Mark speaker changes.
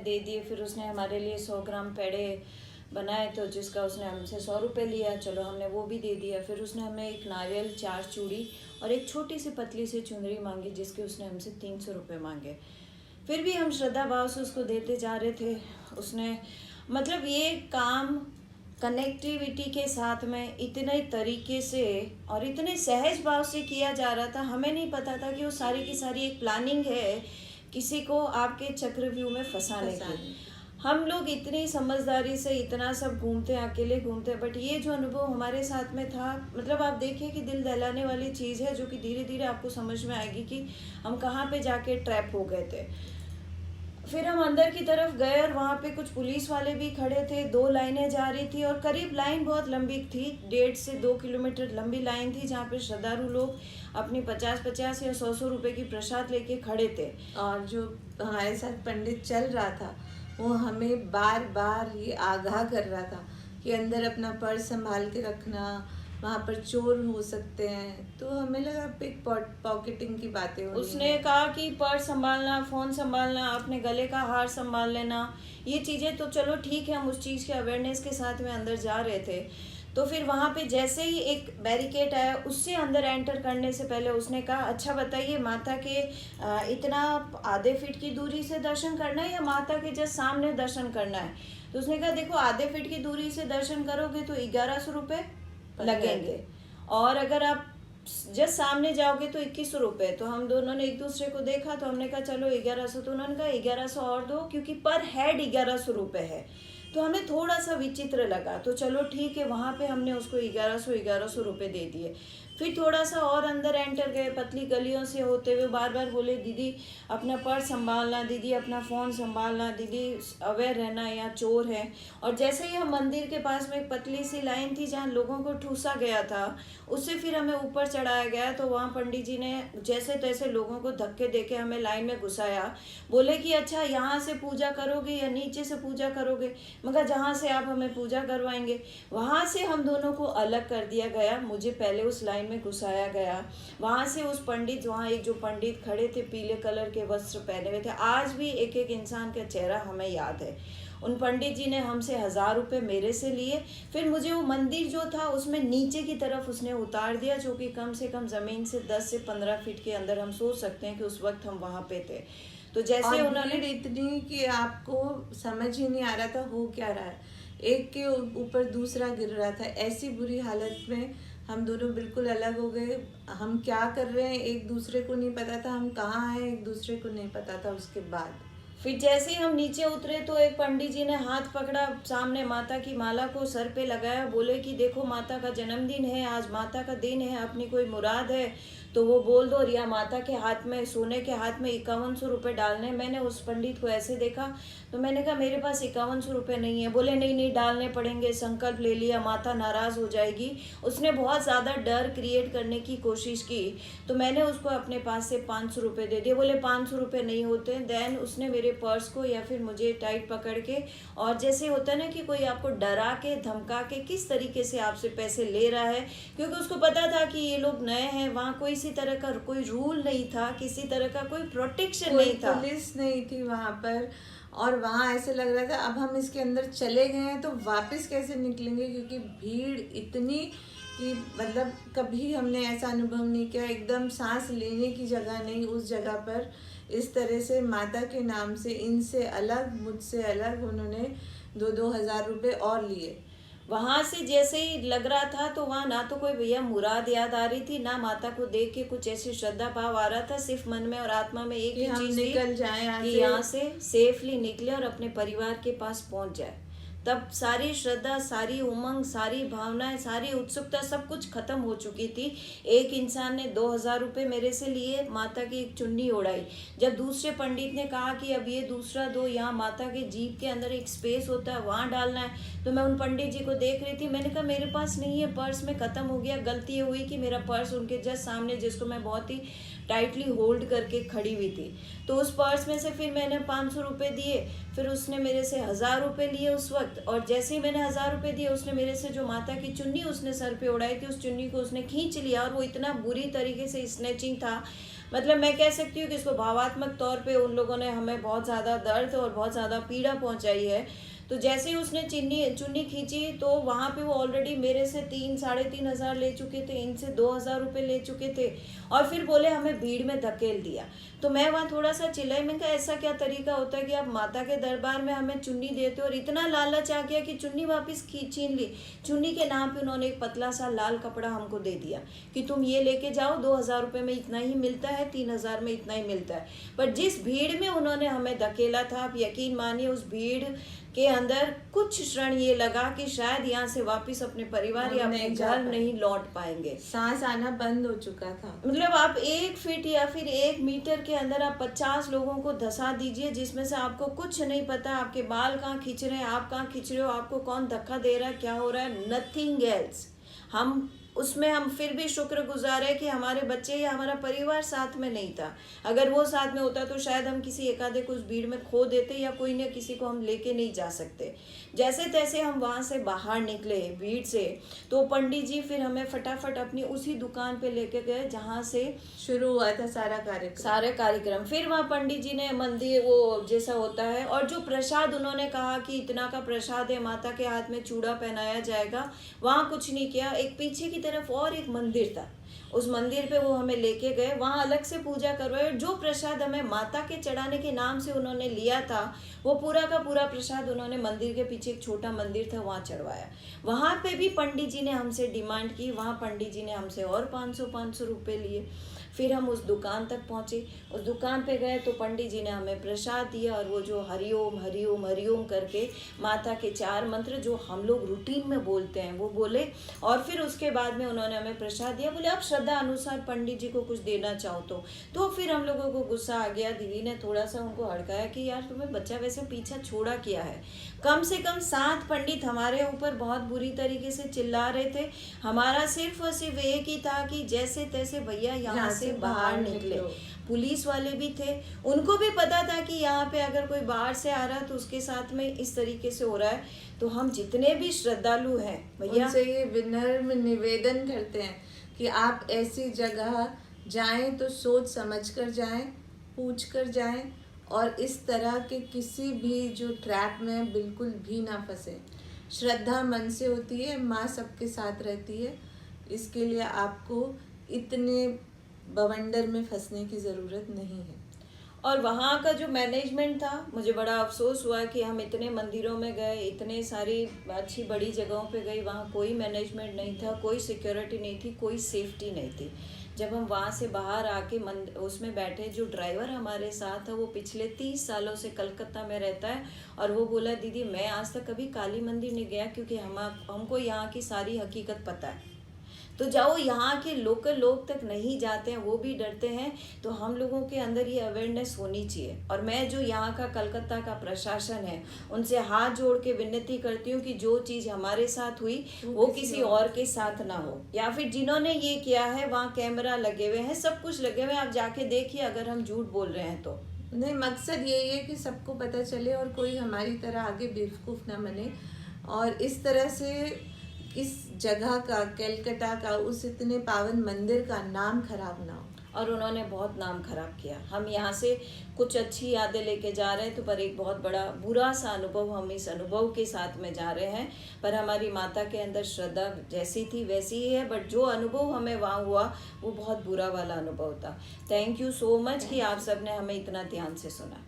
Speaker 1: दे दिए। फिर उसने हमारे लिए 100 ग्राम पेड़े बनाए, तो जिसका उसने हमसे 100 रुपये लिया, चलो हमने वो भी दे दिया। फिर उसने हमें एक नारियल, 4 चूड़ी और एक छोटी सी पतली सी चुनरी मांगी, जिसके उसने हमसे 300 रुपये मांगे। फिर भी हम श्रद्धा भाव से उसको देते जा रहे थे। उसने मतलब ये काम कनेक्टिविटी के साथ में इतने तरीके से और इतने सहज भाव से किया जा रहा था, हमें नहीं पता था कि वो सारी की सारी एक प्लानिंग है किसी को आपके चक्रव्यूह में फंसाने की। हम लोग इतनी समझदारी से इतना सब घूमते, अकेले घूमते, बट ये जो अनुभव हमारे साथ में था, मतलब आप देखिए कि दिल दहलाने वाली चीज़ है, जो कि धीरे धीरे आपको समझ में आएगी कि हम कहाँ पे जाके ट्रैप हो गए थे। फिर हम अंदर की तरफ गए और वहाँ पे कुछ पुलिस वाले भी खड़े थे, 2 लाइनें जा रही थी और करीब लाइन बहुत लंबी थी, 1.5 से 2 किलोमीटर लंबी लाइन थी, जहाँ पे श्रद्धालु लोग अपनी 50-50 या 100-100 रुपए की प्रसाद लेके खड़े थे।
Speaker 2: और जो हमारे साथ पंडित चल रहा था वो हमें बार बार ये आगाह कर रहा था कि अंदर अपना पर्स संभाल के रखना, वहाँ पर चोर हो सकते हैं। तो हमें लगा पिक पॉकेटिंग की बातें हो रही
Speaker 1: उसने
Speaker 2: हैं।
Speaker 1: कहा कि पर्स संभालना, फ़ोन संभालना, अपने गले का हार संभाल लेना, ये चीज़ें तो चलो ठीक है, हम उस चीज़ के अवेयरनेस के साथ में अंदर जा रहे थे। तो फिर वहाँ पे जैसे ही एक बैरिकेड आया, उससे अंदर एंटर करने से पहले उसने कहा, अच्छा बताइए, माता के इतना आधे फीट की दूरी से दर्शन करना है या माता के जस्ट सामने दर्शन करना है? तो उसने कहा, देखो आधे फीट की दूरी से दर्शन करोगे तो 1100 रुपये लगेंगे, और अगर आप जस्ट सामने जाओगे तो 2100 रुपये। तो हम दोनों ने एक दूसरे को देखा, तो हमने कहा चलो 1100, तो उन्होंने कहा 1100 और दो, क्योंकि पर हेड 1100 रुपये है। तो हमें थोड़ा सा विचित्र लगा, तो चलो ठीक है, वहाँ पे हमने उसको 1100 रुपये दे दिए। फिर थोड़ा सा और अंदर एंटर गए, पतली गलियों से होते हुए बार बार बोले, दीदी अपना पर्स संभालना, दीदी अपना फ़ोन संभालना, दीदी अवेयर रहना, या चोर है। और जैसे ही हम मंदिर के पास में एक पतली सी लाइन थी जहाँ लोगों को ठूसा गया था, उससे फिर हमें ऊपर चढ़ाया गया। तो वहाँ पंडित जी ने जैसे तैसे लोगों को धक्के देके हमें लाइन में घुसाया। बोले कि अच्छा यहाँ से पूजा करोगे या नीचे से पूजा करोगे? मगर जहाँ से आप हमें पूजा करवाएंगे। वहाँ से हम दोनों को अलग कर दिया गया, मुझे पहले उस लाइन में घुसाया गया। वहाँ से उस पंडित, वहाँ एक जो पंडित खड़े थे पीले कलर के वस्त्र पहने हुए थे, आज भी एक एक इंसान का चेहरा हमें याद है। उन पंडित जी ने हमसे 1000 रुपये मेरे से लिए। फिर मुझे वो मंदिर जो था उसमें नीचे की तरफ उसने उतार दिया, जो कि कम से कम ज़मीन से 10 से 15 फीट के अंदर, हम सोच सकते हैं कि उस वक्त हम वहाँ पे थे। तो जैसे उन्होंने
Speaker 2: इतनी कि आपको समझ ही नहीं आ रहा था हो क्या रहा है, एक के ऊपर दूसरा गिर रहा था। ऐसी बुरी हालत में हम दोनों बिल्कुल अलग हो गए। हम क्या कर रहे हैं एक दूसरे को नहीं पता था, हम कहाँ हैं एक दूसरे को नहीं पता था। उसके बाद
Speaker 1: फिर जैसे ही हम नीचे उतरे तो एक पंडित जी ने हाथ पकड़ा, सामने माता की माला को सर पे लगाया, बोले कि देखो माता का जन्मदिन है आज, माता का दिन है, अपनी कोई मुराद है तो वो बोल दो। रिया माता के हाथ में, सोने के हाथ में 5100 रुपये डालने। मैंने उस पंडित को ऐसे देखा, तो मैंने कहा मेरे पास 5100 रुपये नहीं है। बोले नहीं नहीं डालने पड़ेंगे, संकल्प ले लिया, माता नाराज़ हो जाएगी। उसने बहुत ज़्यादा डर क्रिएट करने की कोशिश की, तो मैंने उसको अपने पास से 500 रुपये दे दिए। बोले 500 रुपये नहीं होते। देन उसने मेरे पर्स को या फिर मुझे टाइट पकड़ के, और जैसे होता है ना कि कोई आपको डरा के धमका के किस तरीके से आपसे पैसे ले रहा है, क्योंकि उसको पता था कि ये लोग नए हैं, वहाँ कोई किसी तरह का कोई रूल नहीं था, किसी तरह का कोई प्रोटेक्शन नहीं था,
Speaker 2: पुलिस नहीं थी वहाँ पर। और वहाँ ऐसे लग रहा था अब हम इसके अंदर चले गए हैं तो वापस कैसे निकलेंगे, क्योंकि भीड़ इतनी कि मतलब कभी हमने ऐसा अनुभव नहीं किया। एकदम सांस लेने की जगह नहीं उस जगह पर। इस तरह से माता के नाम से इनसे अलग, मुझसे अलग उन्होंने 2-2 हज़ार रुपये और लिए।
Speaker 1: वहाँ से जैसे ही लग रहा था तो वहाँ ना तो कोई भैया मुराद याद आ रही थी, ना माता को देख के कुछ ऐसी श्रद्धा भाव आ रहा था। सिर्फ मन में और आत्मा में एक ही चीज थी
Speaker 2: निकल जाए
Speaker 1: कि यहाँ से सेफली निकले और अपने परिवार के पास पहुँच जाए। तब सारी श्रद्धा, सारी उमंग, सारी भावनाएं, सारी उत्सुकता सब कुछ खत्म हो चुकी थी। एक इंसान ने 2000 रुपये मेरे से लिए, माता की एक चुन्नी ओढ़ाई। जब दूसरे पंडित ने कहा कि अब ये दूसरा दो, यहाँ माता के जीभ के अंदर एक स्पेस होता है वहाँ डालना है, तो मैं उन पंडित जी को देख रही थी। मैंने कहा मेरे पास नहीं है, पर्स में ख़त्म हो गया। गलती ये हुई कि मेरा पर्स उनके जस्ट सामने, जिसको मैं बहुत ही टाइटली होल्ड करके खड़ी हुई थी, तो उस पर्स में से फिर मैंने 500 रुपये दिए। फिर उसने मेरे से 1000 रुपये लिए उस वक्त, और जैसे ही मैंने 1000 रुपये दिए, उसने मेरे से जो माता की चुन्नी उसने सर पे उड़ाई थी, उस चुन्नी को उसने खींच लिया, और वो इतना बुरी तरीके से स्नैचिंग था। मतलब मैं कह सकती हूँ कि इसको भावात्मक तौर पे उन लोगों ने हमें बहुत ज़्यादा दर्द और बहुत ज़्यादा पीड़ा पहुंचाई है। तो जैसे ही उसने चुन्नी खींची तो वहाँ पे वो ऑलरेडी मेरे से 3-3.5 हज़ार ले चुके थे, इनसे 2 हज़ार रुपये ले चुके थे, और फिर बोले हमें भीड़ में धकेल दिया। तो मैं वहाँ थोड़ा सा चिल्लाई, मैंने कहा ऐसा क्या तरीका होता है कि आप माता के दरबार में हमें चुन्नी देते हो, और इतना लालच आ गया कि चुन्नी वापस छीन ली। चुन्नी के नाम पे उन्होंने एक पतला सा लाल कपड़ा हमको दे दिया कि तुम ये लेके जाओ, 2 हज़ार रुपये में इतना ही मिलता है, 3 हज़ार में इतना ही मिलता है। पर जिस भीड़ में उन्होंने हमें धकेला था, आप यकीन मानिए उस भीड़ के अंदर कुछ क्षण ये लगा कि शायद यहाँ से वापस अपने परिवार या अपने घर नहीं लौट पाएंगे।
Speaker 2: सांस आना बंद हो चुका था।
Speaker 1: मतलब आप 1 फीट या फिर 1 मीटर के अंदर आप 50 लोगों को धंसा दीजिए, जिसमें से आपको कुछ नहीं पता, आपके बाल कहाँ खींच रहे हैं, आप कहाँ खींच रहे हो, आपको कौन धक्का दे रहा है, क्या हो रहा है, नथिंग एल्स। हम फिर भी शुक्रगुजार है कि हमारे बच्चे या हमारा परिवार साथ में नहीं था। अगर वो साथ में होता तो शायद हम किसी एक आधे को उस भीड़ में खो देते, या कोई न किसी को हम लेके नहीं जा सकते। जैसे तैसे हम वहाँ से बाहर निकले भीड़ से, तो पंडित जी फिर हमें फटाफट अपनी उसी दुकान पे लेके गए जहाँ से
Speaker 2: शुरू हुआ था सारा कार्यक्रम।
Speaker 1: फिर वहाँ पंडित जी ने मंदिर वो जैसा होता है, और जो प्रसाद उन्होंने कहा कि इतना का प्रसाद है, माता के हाथ में चूड़ा पहनाया जाएगा, वहाँ कुछ नहीं किया। एक पीछे की तरफ और एक मंदिर था, उस मंदिर पे वो हमें लेके गए, वहाँ अलग से पूजा करवाए, और जो प्रसाद हमें माता के चढ़ाने के नाम से उन्होंने लिया था, वो पूरा का पूरा प्रसाद उन्होंने मंदिर के पीछे एक छोटा मंदिर था वहाँ चढ़वाया। वहाँ पे भी पंडित जी ने हमसे डिमांड की, वहाँ पंडित जी ने हमसे और 500 रुपये लिए। फिर हम उस दुकान तक पहुँचे, उस दुकान पे गए तो पंडित जी ने हमें प्रसाद दिया, और वो जो हरिओम हरिओम हरिओम करके माता के 4 मंत्र जो हम लोग रूटीन में बोलते हैं वो बोले, और फिर उसके बाद में उन्होंने हमें प्रसाद दिया। बोले आप श्रद्धा अनुसार पंडित जी को कुछ देना चाहो तो फिर हम लोगों को गुस्सा आ गया। दीदी ने थोड़ा सा उनको हड़काया कि यार तुम्हें बच्चा वैसे पीछा छोड़ा किया है। कम से कम 7 पंडित हमारे ऊपर बहुत बुरी तरीके से चिल्ला रहे थे। हमारा सिर्फ और सिर्फ एक ही था कि जैसे तैसे भैया यहाँ से बाहर निकले। पुलिस वाले भी थे, उनको भी पता था कि यहाँ पे अगर कोई बाहर से आ रहा है तो उसके साथ में इस तरीके से हो रहा है। तो हम जितने भी श्रद्धालु हैं भैया,
Speaker 2: उनसे ये विनम्र निवेदन करते हैं कि आप ऐसी जगह जाएं तो सोच समझ कर जाएं, पूछ कर जाएं, और इस तरह के किसी भी जो ट्रैप में बिल्कुल भी ना फंसे। श्रद्धा मन से होती है, माँ सबके साथ रहती है, इसके लिए आपको इतने बवंडर में फंसने की ज़रूरत नहीं है।
Speaker 1: और वहाँ का जो मैनेजमेंट था, मुझे बड़ा अफसोस हुआ कि हम इतने मंदिरों में गए, इतने सारी अच्छी बड़ी जगहों पे गई, वहाँ कोई मैनेजमेंट नहीं था, कोई सिक्योरिटी नहीं थी, कोई सेफ्टी नहीं थी। जब हम वहाँ से बाहर आके उसमें बैठे, जो ड्राइवर हमारे साथ था वो पिछले 30 सालों से कलकत्ता में रहता है, और वो बोला दीदी मैं आज तक कभी काली मंदिर नहीं गया, क्योंकि हमको यहाँ की सारी हकीकत पता है। तो जाओ यहाँ के लोकल लोग तक नहीं जाते हैं, वो भी डरते हैं। तो हम लोगों के अंदर ये अवेयरनेस होनी चाहिए। और मैं जो यहाँ का कलकत्ता का प्रशासन है उनसे हाथ जोड़ के विनती करती हूँ कि जो चीज़ हमारे साथ हुई वो किसी और के साथ ना हो, या फिर जिन्होंने ये किया है वहाँ कैमरा लगे हुए हैं, सब कुछ लगे हुए हैं, आप जाके देखिए अगर हम झूठ बोल रहे हैं तो।
Speaker 2: नहीं, मकसद यही है कि सबको पता चले और कोई हमारी तरह आगे बेवकूफ़ ना बने, और इस तरह से इस जगह का, कलकत्ता का, उस इतने पावन मंदिर का नाम खराब ना हो।
Speaker 1: और उन्होंने बहुत नाम खराब किया। हम यहाँ से कुछ अच्छी यादें लेके जा रहे हैं, तो पर एक बहुत बड़ा बुरा सा अनुभव हम इस अनुभव के साथ में जा रहे हैं। पर हमारी माता के अंदर श्रद्धा जैसी थी वैसी ही है, बट जो अनुभव हमें वहाँ हुआ वो बहुत बुरा वाला अनुभव था। थैंक यू सो मच कि आप सब ने हमें इतना ध्यान से सुना।